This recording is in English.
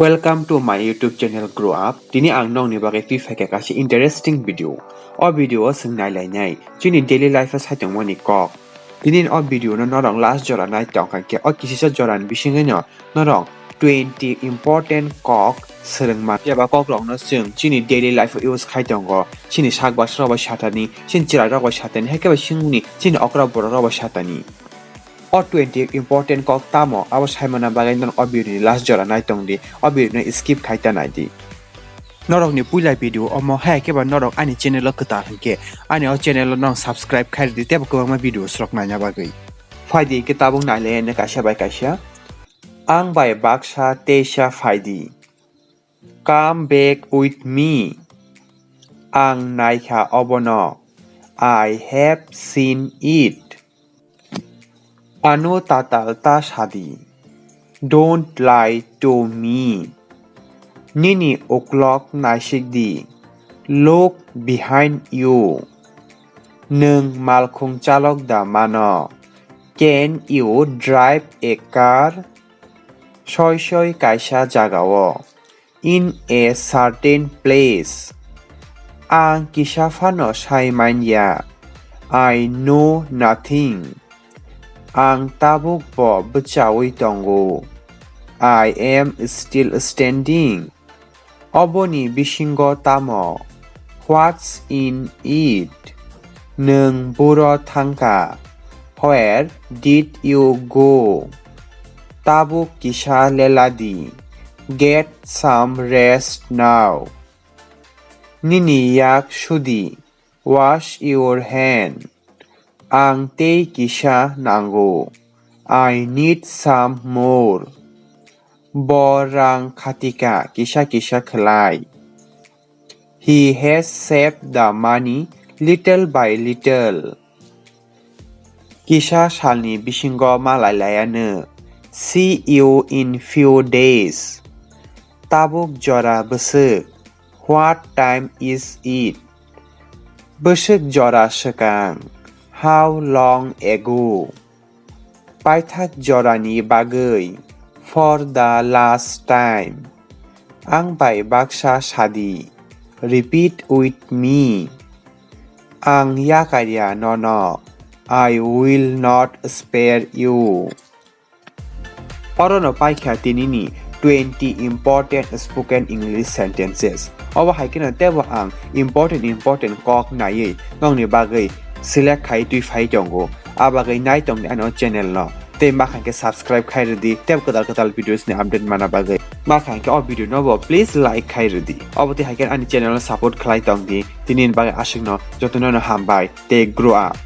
Welcome to my YouTube channel Grow Up. Tini ang nong ni bagay FIFA ka kasi interesting video. O video sengnai lai nyai. Chini daily life as hatong mo ni kok. Tini o video no norong last joran nai tong kan ke o kisi sa joran bising nyo norong 20 important kok sereng mat. Ya ba kok rong no sung chini daily life use khai tong go. Chini sak ba sro ba shatani. Chini jira ro ba shatani. Heke ba singni. Chini okra boro ro ba shatani. O 20 important kok tamo awas haimana bagay non obiri last jora nai tong di obiri no skip khaita nai di norok ni pulai video omo ha ke ba norok ani channel kata hanke ani o channel no subscribe khai di teb ko ma video srok na nya bagay faidi kitabung nai le ne kasha bai kasha ang bai baksha tesha faidi come back with me ang nai kha obono I have seen it Ano tatal ta shadi. Don't lie to me. Nini o'clock naishigdi. Look behind you. Nung malkung chalok da mano. Can you drive a car? Shoy shoy kaisa jagawo. In a certain place. Ang kisafano say manya. I know nothing. Ang tabuk po becawi tonggo. I am still standing. Oboni bishingo tamo. What's in it? Nung buro tangka. Where did you go? Tabuk kisha leladi. Get some rest now. Niniyak shudi. Wash your hand. Ang te kisha nango. I need some more. Borang katika kisha kwlai. He has saved the money little by little. Kisha shalni bishingo malalayane. See you in few days. Tabuk jora besek. What time is it? Besek jora sekang. How long ago? Paithak jorani bagay. For the last time. Ang bai baksha shadi. Repeat with me. Ang yakarya no. I will not spare you. Orono paikha tinini 20 important spoken English sentences. Oba haikena tebo ang important kok naye ngong ni bagay. Select khai tui phai jongo abagai nai tong ano channel no te makhan ke subscribe khai redi teb kadal videos ne update mana bagai makhan ke o video no bo please like khai redi oboti haiken ani channel support khlai tong di tinin bagai ashik no jotoni no hambai te grow up